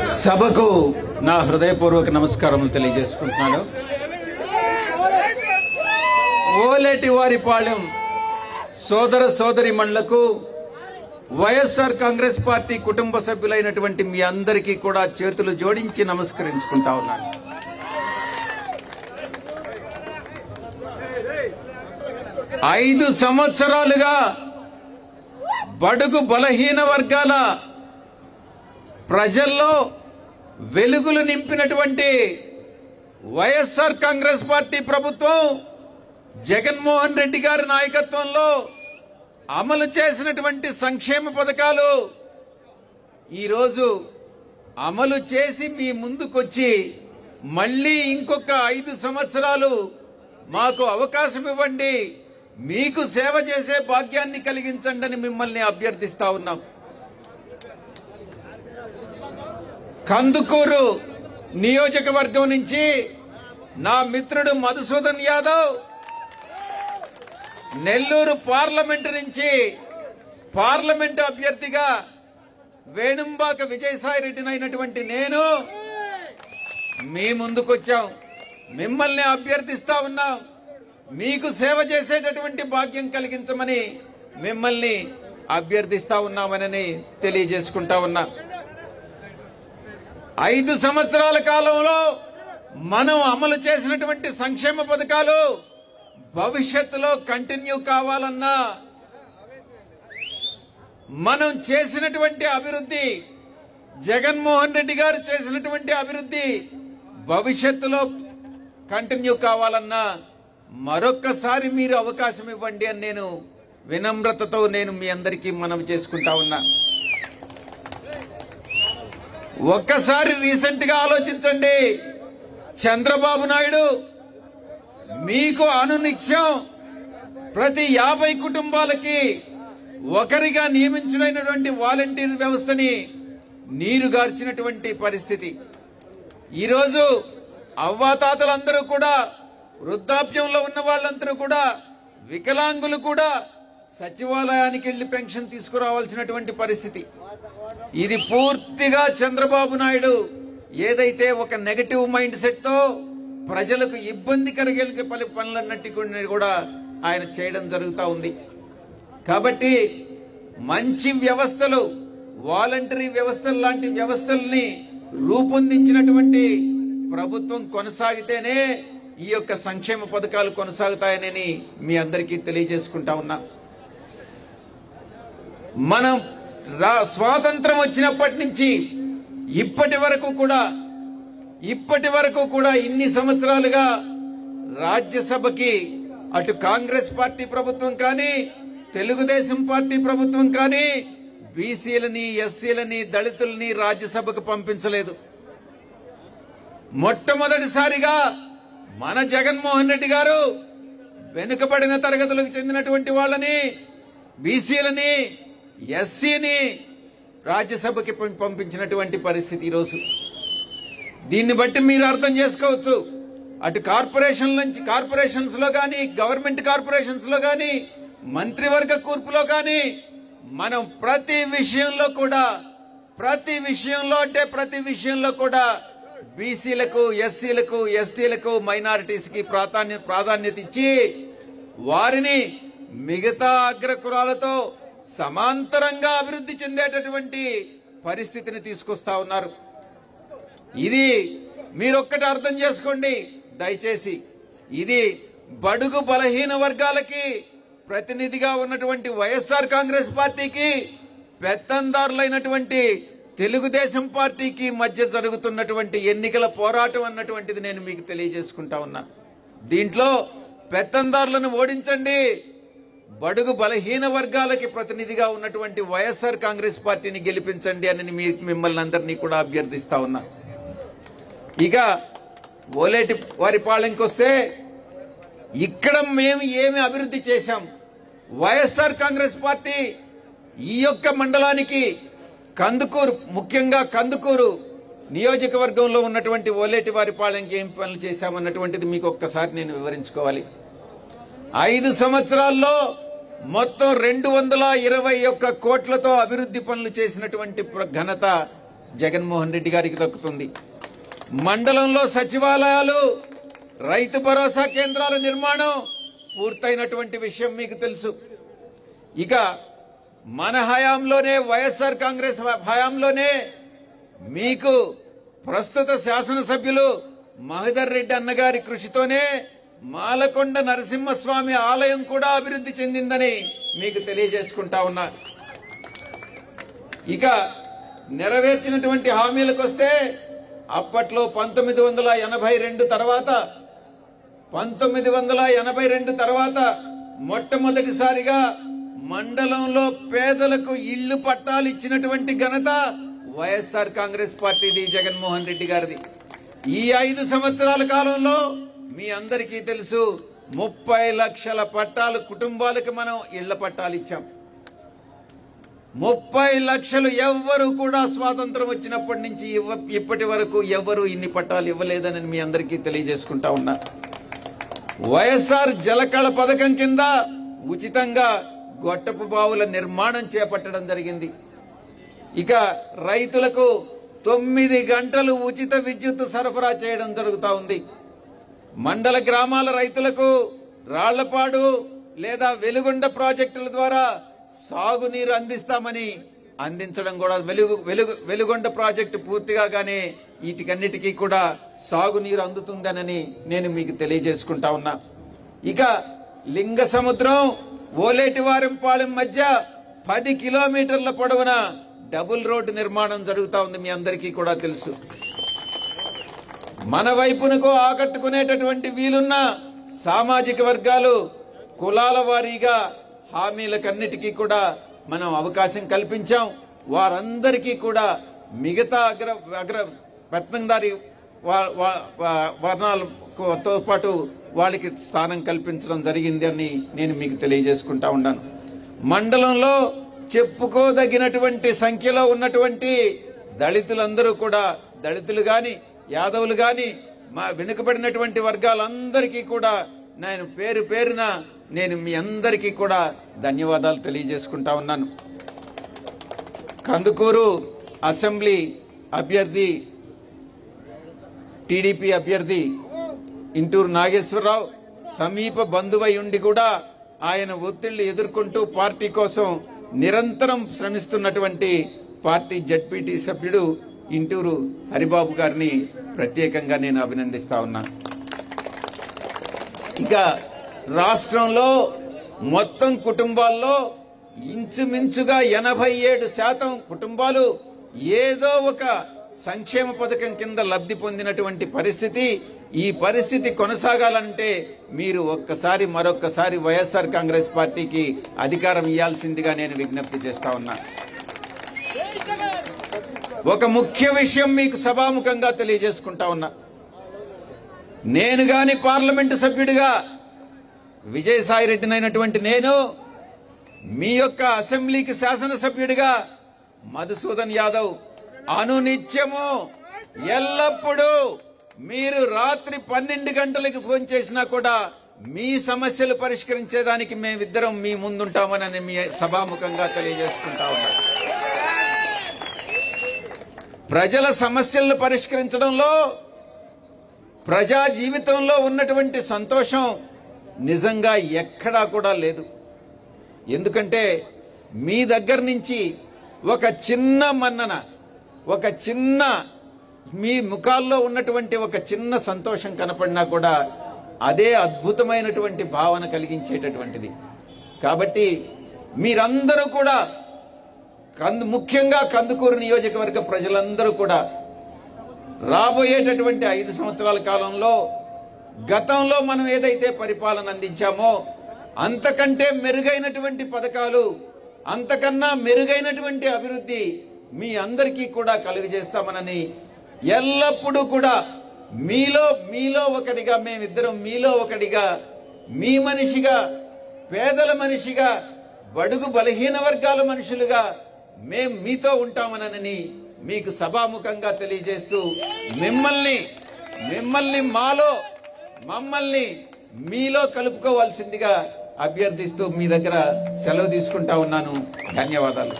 సభకు నా హృదయపూర్వక నమస్కారములు తెలియజేసుకుంటున్నాను. ఓలేటివారిపాళెం సోదర సోదరీమణులకు వైఎస్ఆర్ కాంగ్రెస్ పార్టీ కుటుంబ సభ్యులైనటువంటి మీ అందరికీ కూడా చేతులు జోడించి నమస్కరించుకుంటా ఉన్నాను. ఐదు సంవత్సరాలుగా బడుగు బలహీన వర్గాల ప్రజల్లో వెలుగులు నింపినటువంటి వైఎస్ఆర్ కాంగ్రెస్ పార్టీ ప్రభుత్వం జగన్మోహన్ రెడ్డి గారి నాయకత్వంలో అమలు చేసినటువంటి సంక్షేమ పథకాలు ఈరోజు అమలు చేసి మీ ముందుకొచ్చి మళ్ళీ ఇంకొక 5 సంవత్సరాలు మాకు అవకాశం ఇవ్వండి, మీకు సేవ చేసే భాగ్యాన్ని కలిగించండి అని మిమ్మల్ని అభ్యర్థిస్తా ఉన్నాం. కందుకూరు నియోజకవర్గం నుంచి నా మిత్రుడు మధుసూదన్ యాదవ్, నెల్లూరు పార్లమెంటు నుంచి పార్లమెంటు అభ్యర్థిగా వేణుంబాక విజయసాయిరెడ్డిని అయినటువంటి నేను మీ ముందుకొచ్చాం. మిమ్మల్ని అభ్యర్థిస్తా ఉన్నాం, మీకు సేవ చేసేటటువంటి భాగ్యం కలిగించమని మిమ్మల్ని అభ్యర్థిస్తా ఉన్నామని తెలియజేసుకుంటా ఉన్నా. 5 సంవత్సరాల కాలంలో మనం అమలు చేసినటువంటి సంక్షేమ పథకాలు భవిష్యత్తులో కంటిన్యూ కావాలన్నా, మనం చేసినటువంటి అభివృద్ధి, జగన్మోహన్ రెడ్డి గారు చేసినటువంటి అభివృద్ధి భవిష్యత్తులో కంటిన్యూ కావాలన్నా మరొక్కసారి మీరు అవకాశం ఇవ్వండి అని నేను వినమ్రతతో మీ అందరికీ మనవి చేసుకుంటా ఉన్నా. ఒక్కసారి రీసెంట్ గా ఆలోచించండి. చంద్రబాబు నాయుడు మీకు అనునిత్యం ప్రతి 50 కుటుంబాలకి ఒకరిగా నియమించినటువంటి వాలంటీర్ వ్యవస్థని నీరుగార్చినటువంటి పరిస్థితి. ఈరోజు అవ్వాతాతలందరూ కూడా, వృద్ధాప్యంలో ఉన్న వాళ్ళందరూ కూడా, వికలాంగులు కూడా సచివాలయానికి వెళ్లి పెన్షన్ తీసుకురావాల్సినటువంటి పరిస్థితి. ఇది పూర్తిగా చంద్రబాబు నాయుడు ఏదైతే ఒక నెగటివ్ మైండ్ సెట్ తో ప్రజలకు ఇబ్బంది కలిగే పనులన్నిటి కూడా ఆయన చేయడం జరుగుతూ ఉంది. కాబట్టి మంచి వ్యవస్థలు, వాలంటరీ వ్యవస్థలు లాంటి వ్యవస్థల్ని రూపొందించినటువంటి ప్రభుత్వం కొనసాగితేనే ఈ యొక్క సంక్షేమ పథకాలు కొనసాగుతాయని మీ అందరికీ తెలియజేసుకుంటా ఉన్నా. మనం స్వాతంత్రం వచ్చినప్పటి నుంచి ఇప్పటి వరకు కూడా ఇన్ని సంవత్సరాలుగా రాజ్యసభకి అటు కాంగ్రెస్ పార్టీ ప్రభుత్వం కానీ, తెలుగుదేశం పార్టీ ప్రభుత్వం కానీ బీసీలని, ఎస్సీలని, దళితులని రాజ్యసభకు పంపించలేదు. మొట్టమొదటిసారిగా మన జగన్మోహన్ రెడ్డి గారు వెనుకబడిన తరగతులకు చెందినటువంటి వాళ్ళని, బీసీలని, ఎస్సీని రాజ్యసభకి పంపించినటువంటి పరిస్థితి ఈరోజు. దీన్ని బట్టి మీరు అర్థం చేసుకోవచ్చు. అటు కార్పొరేషన్స్ లో కానీ, గవర్నమెంట్ కార్పొరేషన్స్ లో కానీ, మంత్రివర్గ కూర్పులో కానీ మనం ప్రతి విషయంలో కూడా బీసీలకు, ఎస్సీలకు, ఎస్టీలకు, మైనారిటీస్ కి ప్రాధాన్యత ఇచ్చి వారిని మిగతా అగ్రకులాలతో సమాంతరంగా అభివృద్ధి చెందేటటువంటి పరిస్థితిని తీసుకొస్తా ఉన్నారు. ఇది మీరొక్కటి అర్థం చేసుకోండి దయచేసి. ఇది బడుగు బలహీన వర్గాలకి ప్రతినిధిగా ఉన్నటువంటి వైఎస్ఆర్ కాంగ్రెస్ పార్టీకి, పెత్తందారులైనటువంటి తెలుగుదేశం పార్టీకి మధ్య జరుగుతున్నటువంటి ఎన్నికల పోరాటం అన్నటువంటిది నేను మీకు తెలియజేసుకుంటా ఉన్నా. దీంట్లో పెత్తందారులను ఓడించండి, బడుగు బలహీన వర్గాలకి ప్రతినిధిగా ఉన్నటువంటి వైఎస్ఆర్ కాంగ్రెస్ పార్టీని గెలిపించండి అని మిమ్మల్ని అందరినీ కూడా అభ్యర్థిస్తా ఉన్నా. ఇక ఓలేటివారిపాళెంకి వస్తే ఇక్కడ మేము ఏమి అభివృద్ధి చేశాం? వైఎస్ఆర్ కాంగ్రెస్ పార్టీ ఈ యొక్క మండలానికి ముఖ్యంగా కందుకూరు నియోజకవర్గంలో ఉన్నటువంటి ఓలేటివారిపాళెంకి ఏం పనులు చేశామన్నటువంటిది మీకు ఒక్కసారి నేను వివరించుకోవాలి. 5 సంవత్సరాల్లో మొత్తం 221 కోట్లతో అభివృద్ధి పనులు చేసినటువంటి ఘనత జగన్మోహన్ రెడ్డి గారికి దక్కుతుంది. మండలంలో సచివాలయాలు, రైతు భరోసా కేంద్రాల నిర్మాణం పూర్తయినటువంటి విషయం మీకు తెలుసు. ఇక మన హయాంలోనే, వైఎస్ఆర్ కాంగ్రెస్ హయాంలోనే మీకు ప్రస్తుత శాసనసభ్యులు మహిదర్ రెడ్డి అన్నగారి కృషితోనే మాలకొండ నరసింహస్వామి ఆలయం కూడా అభివృద్ధి చెందిందని మీకు తెలియజేసుకుంటా ఉన్నా. ఇక నెరవేర్చినటువంటి హామీలకు వస్తే, అప్పట్లో 1982 తర్వాత మొట్టమొదటిసారిగా మండలంలో పేదలకు ఇళ్లు పట్టాలు ఇచ్చినటువంటి ఘనత వైఎస్ఆర్ కాంగ్రెస్ పార్టీది, జగన్మోహన్ రెడ్డి గారిది. ఈ 5 సంవత్సరాల కాలంలో మీ అందరికీ తెలుసు 30 లక్షల పట్టాలు కుటుంబాలకు మనం ఇళ్ల పట్టాలు ఇచ్చాం. 30 లక్షలు ఎవ్వరు కూడా స్వాతంత్రం వచ్చినప్పటి నుంచి ఇప్పటి వరకు ఎవ్వరు ఇన్ని పట్టాలు ఇవ్వలేదని మీ అందరికీ తెలియజేసుకుంటా ఉన్నా. వైఎస్ఆర్ జలకళ పథకం కింద ఉచితంగా గొట్టపు బావుల నిర్మాణం చేపట్టడం జరిగింది. ఇక రైతులకు 9 గంటలు ఉచిత విద్యుత్ సరఫరా చేయడం జరుగుతూ ఉంది. మండల గ్రామాల రైతులకు రాళ్లపాడు లేదా వెలుగొండ ప్రాజెక్టుల ద్వారా సాగునీరు అందించడం కూడా, వెలుగొండ ప్రాజెక్టు పూర్తిగా గానే వీటికన్నిటికీ కూడా సాగునీరు అందుతుందనని నేను మీకు తెలియజేసుకుంటా ఉన్నా. ఇక లింగ సముద్రం ఓలేటివారింపాలెం మధ్య 10 కిలోమీటర్ల పొడవున డబుల్ రోడ్డు నిర్మాణం జరుగుతూ ఉంది. మీ అందరికీ కూడా తెలుసు. మన వైపునకు ఆకట్టుకునేటటువంటి వీలున్న సామాజిక వర్గాలు, కులాల వారీగా హామీలకన్నిటికీ కూడా మనం అవకాశం కల్పించాం. వారందరికీ కూడా మిగతా అగ్ర పెత్తందారి వర్ణాలతో పాటు వాళ్ళకి స్థానం కల్పించడం జరిగింది అని నేను మీకు తెలియజేసుకుంటా ఉన్నాను. మండలంలో చెప్పుకోదగినటువంటి సంఖ్యలో ఉన్నటువంటి దళితులందరూ కూడా, దళితులు గాని యాదవులు గాని మా వెనుకబడినటువంటి వర్గాలందరికీ కూడా నేను పేరు పేరున నేను మీ అందరికీ కూడా ధన్యవాదాలు తెలియజేసుకుంటా ఉన్నాను. కందుకూరు అసెంబ్లీ అభ్యర్థి, టీడీపీ అభ్యర్థి ఇంటూరు నాగేశ్వరరావు సమీప బంధువై ఉండి కూడా ఆయన ఒత్తిళ్లు ఎదుర్కొంటూ పార్టీ కోసం నిరంతరం శ్రమిస్తున్నటువంటి పార్టీ జడ్పీటీ సభ్యుడు ఇంటూరు హరిబాబు గారిని ప్రత్యేకంగా నేను అభినందిస్తా ఉన్నా. ఇక రాష్ట్రంలో మొత్తం కుటుంబాల్లో ఇంచుమించుగా 87% కుటుంబాలు ఏదో ఒక సంక్షేమ పథకం కింద లబ్ధి పొందినటువంటి పరిస్థితి. ఈ పరిస్థితి కొనసాగాలంటే మీరు మరొక్కసారి వైఎస్ఆర్ కాంగ్రెస్ పార్టీకి అధికారం ఇవ్వాల్సిందిగా నేను విజ్ఞప్తి చేస్తా ఉన్నా. ఒక ముఖ్య విషయం మీకు సభాముఖంగా తెలియజేసుకుంటా ఉన్నా. నేను గాని పార్లమెంటు సభ్యుడిగా విజయసాయిరెడ్డినైనటువంటి నేను మీ యొక్క అసెంబ్లీకి శాసనసభ్యుడిగా మధుసూదన్ యాదవ్ అనునిత్యము ఎల్లప్పుడూ మీరు రాత్రి 12 గంటలకి ఫోన్ చేసినా కూడా మీ సమస్యలు పరిష్కరించేదానికి మేమిద్దరం మీ ముందుంటామని మీ సభాముఖంగా తెలియజేసుకుంటా ఉన్నాను. ప్రజల సమస్యలను పరిష్కరించడంలో, ప్రజా జీవితంలో ఉన్నటువంటి సంతోషం నిజంగా ఎక్కడా కూడా లేదు. ఎందుకంటే మీ దగ్గర నుంచి ఒక చిన్న మన్నన, ఒక చిన్న మీ ముఖాల్లో ఉన్నటువంటి ఒక చిన్న సంతోషం కనపడినా కూడా అదే అద్భుతమైనటువంటి భావన కలిగించేటటువంటిది. కాబట్టి మీరందరూ కూడా ముఖ్యంగా కందుకూరు నియోజకవర్గ ప్రజలందరూ కూడా రాబోయేటటువంటి 5 సంవత్సరాల కాలంలో గతంలో మనం ఏదైతే పరిపాలన అందించామో అంతకంటే మెరుగైనటువంటి పథకాలు, అంతకన్నా మెరుగైనటువంటి అభివృద్ధి మీ అందరికీ కూడా కలుగజేస్తామనని ఎల్లప్పుడూ కూడా మీలో ఒకటిగా, మేమిద్దరం మీలో ఒకటిగా, మీ మనిషిగా, పేదల మనిషిగా, బడుగు బలహీన వర్గాల మనుషులుగా మేం మీతో ఉంటామనని మీకు సభాముఖంగా తెలియజేస్తూ మమ్మల్ని మీలో కలుపుకోవాల్సిందిగా అభ్యర్థిస్తూ మీ దగ్గర సెలవు తీసుకుంటా ఉన్నాను. ధన్యవాదాలు.